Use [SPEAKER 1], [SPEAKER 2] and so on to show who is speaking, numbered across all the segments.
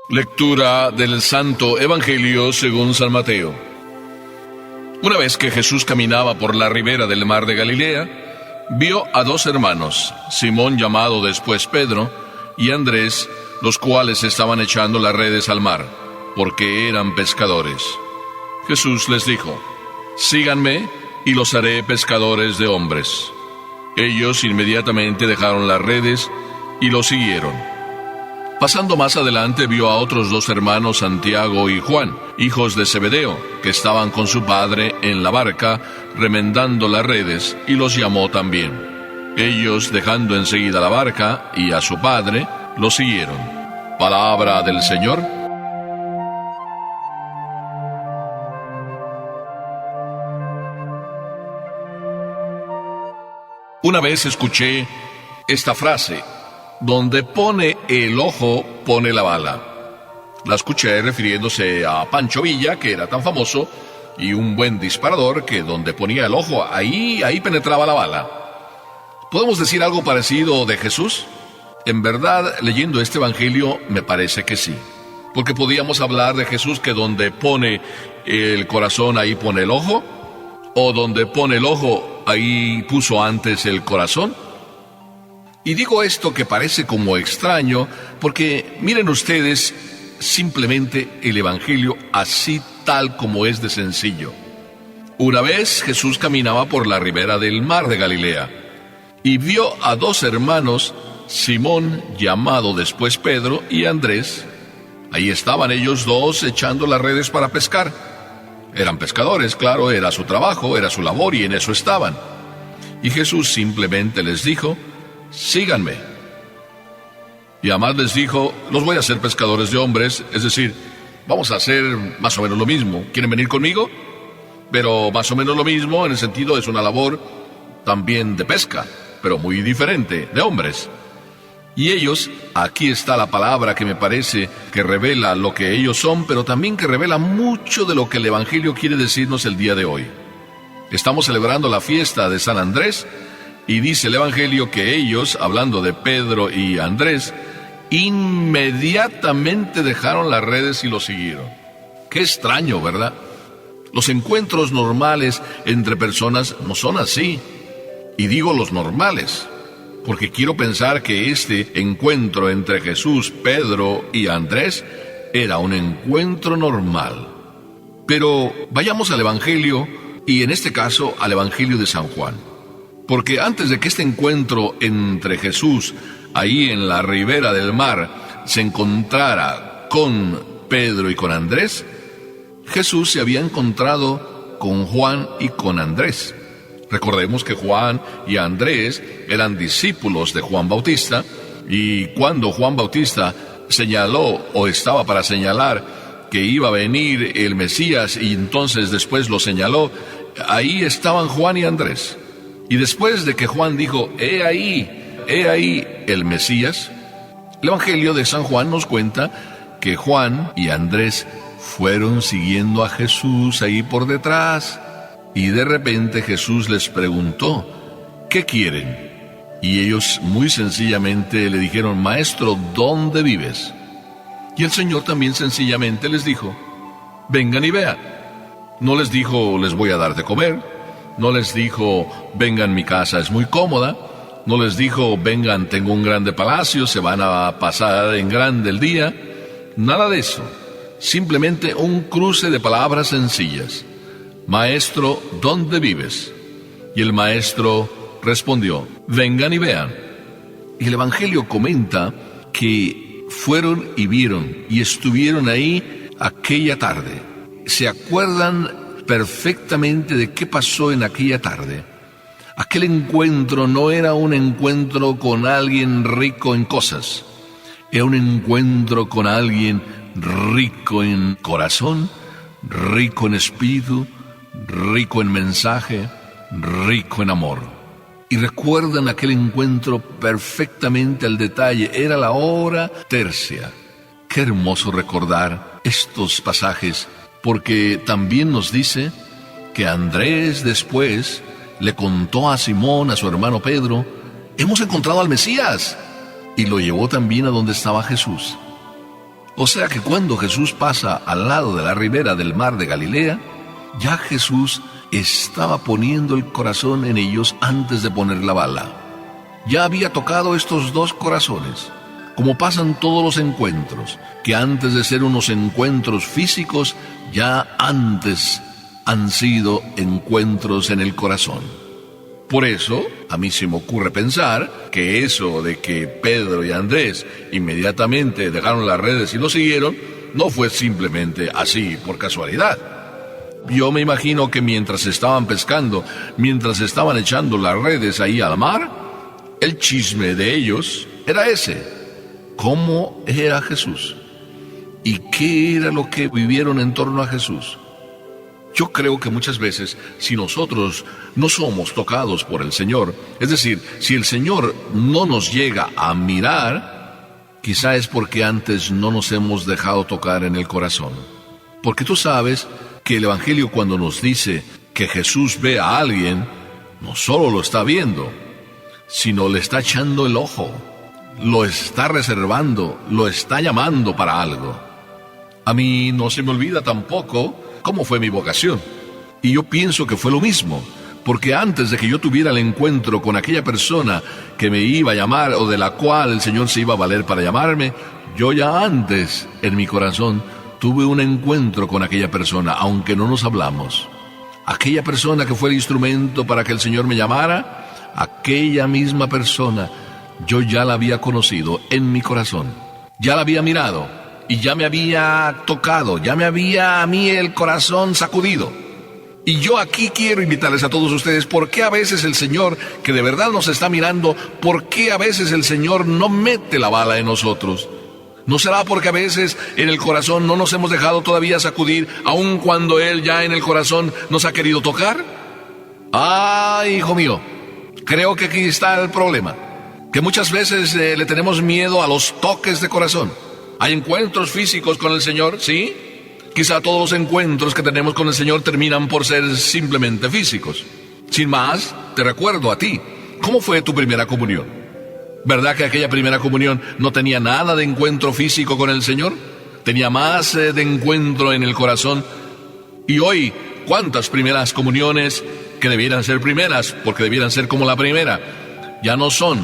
[SPEAKER 1] Lectura del Santo Evangelio según San Mateo. Una vez que Jesús caminaba por la ribera del mar de Galilea, vio a dos hermanos, Simón llamado después Pedro, y Andrés, los cuales estaban echando las redes al mar, porque eran pescadores. Jesús les dijo: «Síganme, y los haré pescadores de hombres». Ellos inmediatamente dejaron las redes y lo siguieron. Pasando más adelante vio a otros dos hermanos, Santiago y Juan, hijos de Zebedeo, que estaban con su padre en la barca, remendando las redes, y los llamó también. Ellos, dejando enseguida la barca y a su padre, lo siguieron. Palabra del Señor. Una vez escuché esta frase: donde pone el ojo, pone la bala. La escuché refiriéndose a Pancho Villa, que era tan famoso y un buen disparador, que donde ponía el ojo, ahí penetraba la bala. ¿Podemos decir algo parecido de Jesús? En verdad, leyendo este evangelio, me parece que sí. Porque podíamos hablar de Jesús que donde pone el corazón, ahí pone el ojo, o donde pone el ojo, ahí puso antes el corazón. Y digo esto que parece como extraño, porque miren ustedes simplemente el Evangelio así tal como es de sencillo. Una vez Jesús caminaba por la ribera del mar de Galilea, y vio a dos hermanos, Simón, llamado después Pedro, y Andrés. Ahí estaban ellos dos echando las redes para pescar. Eran pescadores, claro, era su trabajo, era su labor, y en eso estaban. Y Jesús simplemente les dijo: «Síganme». Y además les dijo: «Los voy a hacer pescadores de hombres», es decir, vamos a hacer más o menos lo mismo. ¿Quieren venir conmigo? Pero más o menos lo mismo en el sentido es una labor también de pesca, pero muy diferente, de hombres. Y ellos, aquí está la palabra que me parece que revela lo que ellos son, pero también que revela mucho de lo que el Evangelio quiere decirnos el día de hoy. Estamos celebrando la fiesta de San Andrés, y dice el Evangelio que ellos, hablando de Pedro y Andrés, inmediatamente dejaron las redes y lo siguieron. Qué extraño, ¿verdad? Los encuentros normales entre personas no son así. Y digo los normales, porque quiero pensar que este encuentro entre Jesús, Pedro y Andrés era un encuentro normal. Pero vayamos al Evangelio, y en este caso al Evangelio de San Juan. Porque antes de que este encuentro entre Jesús, ahí en la ribera del mar, se encontrara con Pedro y con Andrés, Jesús se había encontrado con Juan y con Andrés. Recordemos que Juan y Andrés eran discípulos de Juan Bautista, y cuando Juan Bautista señaló o estaba para señalar que iba a venir el Mesías, y entonces después lo señaló, ahí estaban Juan y Andrés. Y después de que Juan dijo: he ahí el Mesías, el Evangelio de San Juan nos cuenta que Juan y Andrés fueron siguiendo a Jesús ahí por detrás. Y de repente Jesús les preguntó: ¿qué quieren? Y ellos muy sencillamente le dijeron: Maestro, ¿dónde vives? Y el Señor también sencillamente les dijo: vengan y vean. No les dijo: les voy a dar de comer. No les dijo: vengan, mi casa es muy cómoda. No les dijo: vengan, tengo un grande palacio, se van a pasar en grande el día. Nada de eso. Simplemente un cruce de palabras sencillas. Maestro, ¿dónde vives? Y el maestro respondió: vengan y vean. Y el Evangelio comenta que fueron y vieron y estuvieron ahí aquella tarde. ¿Se acuerdan perfectamente de qué pasó en aquella tarde? Aquel encuentro no era un encuentro con alguien rico en cosas. Era un encuentro con alguien rico en corazón, rico en espíritu, rico en mensaje, rico en amor. Y recuerdan aquel encuentro perfectamente al detalle. Era la hora tercia. Qué hermoso recordar estos pasajes, porque también nos dice que Andrés después le contó a Simón, a su hermano Pedro: hemos encontrado al Mesías. Y lo llevó también a donde estaba Jesús. O sea que cuando Jesús pasa al lado de la ribera del mar de Galilea, ya Jesús estaba poniendo el corazón en ellos antes de poner la bala. Ya había tocado estos dos corazones, como pasan todos los encuentros, que antes de ser unos encuentros físicos, ya antes han sido encuentros en el corazón. Por eso, a mí se me ocurre pensar que eso de que Pedro y Andrés inmediatamente dejaron las redes y lo siguieron, no fue simplemente así por casualidad. Yo me imagino que mientras estaban pescando, mientras estaban echando las redes ahí al mar, el chisme de ellos era ese: ¿cómo era Jesús? ¿Y qué era lo que vivieron en torno a Jesús? Yo creo que muchas veces, si nosotros no somos tocados por el Señor, es decir, si el Señor no nos llega a mirar, quizá es porque antes no nos hemos dejado tocar en el corazón. Porque tú sabes que el Evangelio, cuando nos dice que Jesús ve a alguien, no solo lo está viendo, sino le está echando el ojo, lo está reservando, lo está llamando para algo. A mí no se me olvida tampoco cómo fue mi vocación. Y yo pienso que fue lo mismo, porque antes de que yo tuviera el encuentro con aquella persona que me iba a llamar o de la cual el Señor se iba a valer para llamarme, yo ya antes, en mi corazón, tuve un encuentro con aquella persona, aunque no nos hablamos. Aquella persona que fue el instrumento para que el Señor me llamara, aquella misma persona, yo ya la había conocido en mi corazón. Ya la había mirado. Y ya me había tocado, ya me había a mí el corazón sacudido. Y yo aquí quiero invitarles a todos ustedes, ¿por qué a veces el Señor, que de verdad nos está mirando, por qué a veces el Señor no mete la bala en nosotros? ¿No será porque a veces en el corazón no nos hemos dejado todavía sacudir, aun cuando Él ya en el corazón nos ha querido tocar? ¡Ay, hijo mío! Creo que aquí está el problema, que muchas veces le tenemos miedo a los toques de corazón. Hay encuentros físicos con el Señor, ¿sí? Quizá todos los encuentros que tenemos con el Señor terminan por ser simplemente físicos. Sin más, te recuerdo a ti, ¿cómo fue tu primera comunión? ¿Verdad que aquella primera comunión no tenía nada de encuentro físico con el Señor? Tenía más de encuentro en el corazón. Y hoy, ¿cuántas primeras comuniones que debieran ser primeras, porque debieran ser como la primera, ya no son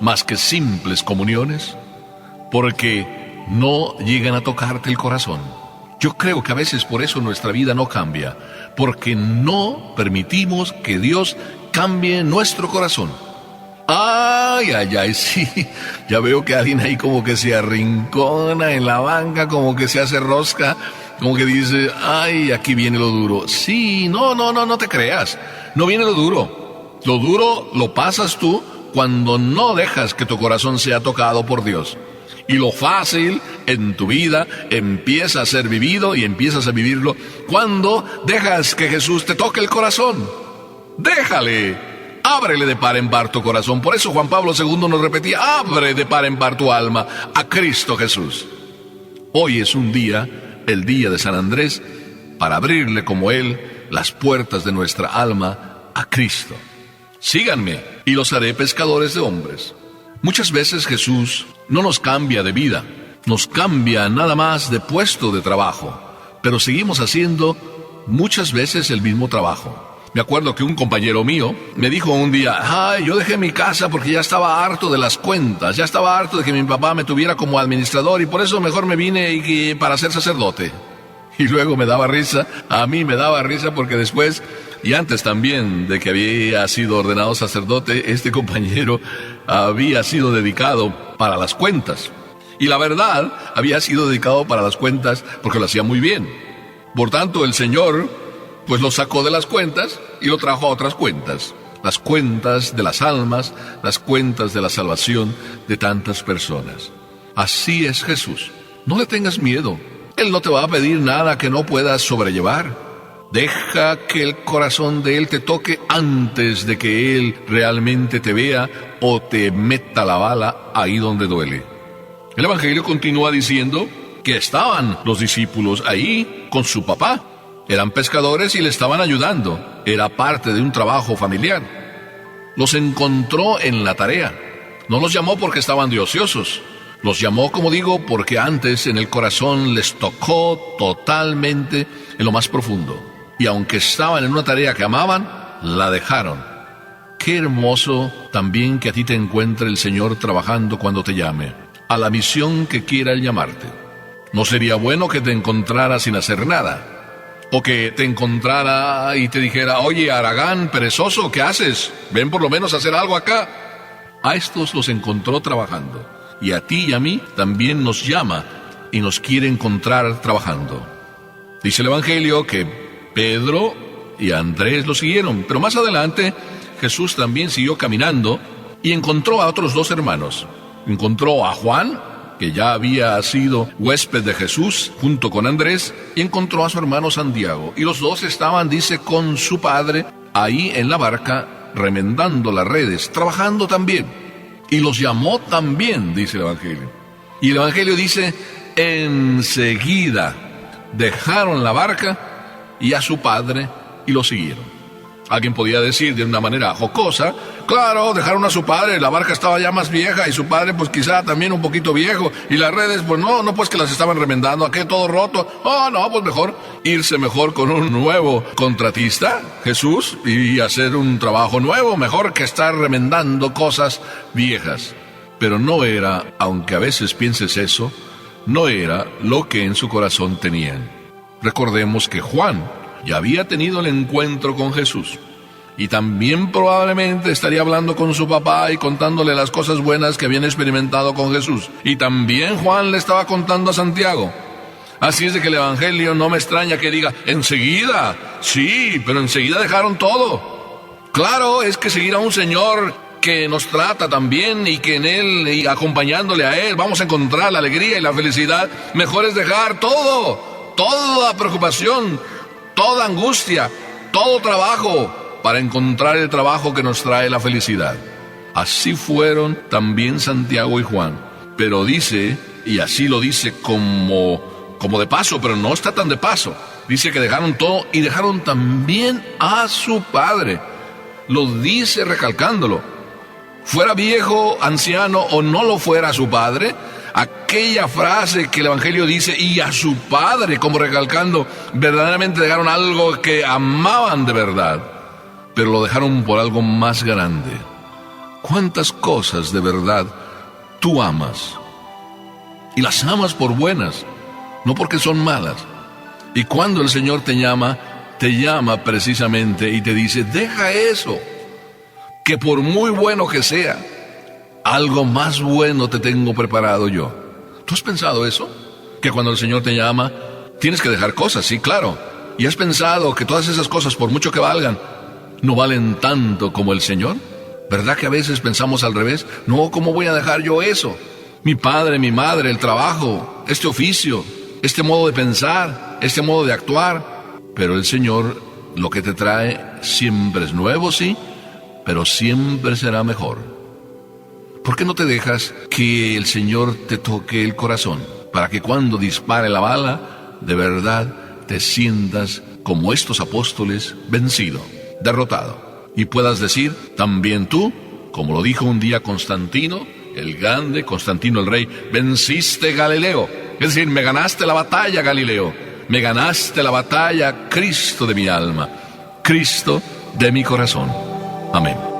[SPEAKER 1] más que simples comuniones? Porque no llegan a tocarte el corazón. Yo creo que a veces por eso nuestra vida no cambia, porque no permitimos que Dios cambie nuestro corazón. Ay, ay, ay, sí, ya veo que alguien ahí como que se arrincona en la banca, como que se hace rosca, como que dice, ay, aquí viene lo duro. Sí, no te creas, no viene lo duro. Lo duro lo pasas tú cuando no dejas que tu corazón sea tocado por Dios. Y lo fácil en tu vida empieza a ser vivido y empiezas a vivirlo cuando dejas que Jesús te toque el corazón. Déjale, ábrele de par en par tu corazón. Por eso Juan Pablo II nos repetía, abre de par en par tu alma a Cristo Jesús. Hoy es un día, el día de San Andrés, para abrirle como Él las puertas de nuestra alma a Cristo. Síganme y los haré pescadores de hombres. Muchas veces Jesús no nos cambia de vida, nos cambia nada más de puesto de trabajo, pero seguimos haciendo muchas veces el mismo trabajo. Me acuerdo que un compañero mío me dijo un día, ay, yo dejé mi casa porque ya estaba harto de las cuentas, ya estaba harto de que mi papá me tuviera como administrador y por eso mejor me vine para ser sacerdote. Y luego me daba risa, a mí me daba risa porque después, y antes también de que había sido ordenado sacerdote, este compañero había sido dedicado para las cuentas. Y la verdad, había sido dedicado para las cuentas porque lo hacía muy bien. Por tanto, el Señor, pues lo sacó de las cuentas y lo trajo a otras cuentas. Las cuentas de las almas, las cuentas de la salvación de tantas personas. Así es Jesús. No le tengas miedo. Él no te va a pedir nada que no puedas sobrellevar. Deja que el corazón de Él te toque antes de que Él realmente te vea o te meta la bala ahí donde duele. El Evangelio continúa diciendo que estaban los discípulos ahí con su papá. Eran pescadores y le estaban ayudando. Era parte de un trabajo familiar. Los encontró en la tarea. No los llamó porque estaban de ociosos. Los llamó, como digo, porque antes en el corazón les tocó totalmente en lo más profundo. Y aunque estaban en una tarea que amaban, la dejaron. Qué hermoso también que a ti te encuentre el Señor trabajando cuando te llame, a la misión que quiera Él llamarte. No sería bueno que te encontrara sin hacer nada, o que te encontrara y te dijera: oye, Aragán, perezoso, ¿qué haces? Ven por lo menos a hacer algo acá. A estos los encontró trabajando, y a ti y a mí también nos llama y nos quiere encontrar trabajando. Dice el Evangelio que Pedro y Andrés lo siguieron, pero más adelante Jesús también siguió caminando y encontró a otros 2 hermanos. Encontró a Juan, que ya había sido huésped de Jesús junto con Andrés, y encontró a su hermano Santiago. Y los 2 estaban, dice, con su padre ahí en la barca, remendando las redes, trabajando también. Y los llamó también, dice el Evangelio. Y el Evangelio dice: enseguida dejaron la barca y a su padre y lo siguieron. Alguien podía decir de una manera jocosa: claro, dejaron a su padre, la barca estaba ya más vieja y su padre pues quizá también un poquito viejo, y las redes pues no pues que las estaban remendando, aquello todo roto. Oh no, pues mejor irse con un nuevo contratista, Jesús, y hacer un trabajo nuevo, mejor que estar remendando cosas viejas. Pero no era, aunque a veces pienses eso, no era lo que en su corazón tenían. Recordemos que Juan ya había tenido el encuentro con Jesús, y también probablemente estaría hablando con su papá y contándole las cosas buenas que habían experimentado con Jesús. Y también Juan le estaba contando a Santiago. Así es de que el Evangelio no me extraña que diga: enseguida, sí, pero enseguida dejaron todo. Claro, es que seguir a un Señor que nos trata también, y que en Él, y acompañándole a Él, vamos a encontrar la alegría y la felicidad. Mejor es dejar todo, toda preocupación, toda angustia, todo trabajo, para encontrar el trabajo que nos trae la felicidad. Así fueron también Santiago y Juan. Pero dice, y así lo dice como de paso, pero no está tan de paso. Dice que dejaron todo y dejaron también a su padre. Lo dice recalcándolo. Fuera viejo, anciano o no lo fuera su padre, aquella frase que el Evangelio dice: y a su padre, como recalcando, verdaderamente dejaron algo que amaban de verdad, pero lo dejaron por algo más grande. ¿Cuántas cosas de verdad tú amas? Y las amas por buenas, no porque son malas. Y cuando el Señor te llama precisamente y te dice: deja eso, que por muy bueno que sea, algo más bueno te tengo preparado yo. ¿Tú has pensado eso? Que cuando el Señor te llama, tienes que dejar cosas, sí, claro. ¿Y has pensado que todas esas cosas, por mucho que valgan, no valen tanto como el Señor? ¿Verdad que a veces pensamos al revés? No, ¿cómo voy a dejar yo eso? Mi padre, mi madre, el trabajo, este oficio, este modo de pensar, este modo de actuar. Pero el Señor, lo que te trae siempre es nuevo, sí, pero siempre será mejor. ¿Por qué no te dejas que el Señor te toque el corazón, para que cuando dispare la bala, de verdad te sientas como estos apóstoles, vencido, derrotado, y puedas decir también tú, como lo dijo un día Constantino, el grande Constantino el rey: venciste, Galileo? Es decir, me ganaste la batalla, Galileo, me ganaste la batalla, Cristo de mi alma, Cristo de mi corazón. Amén.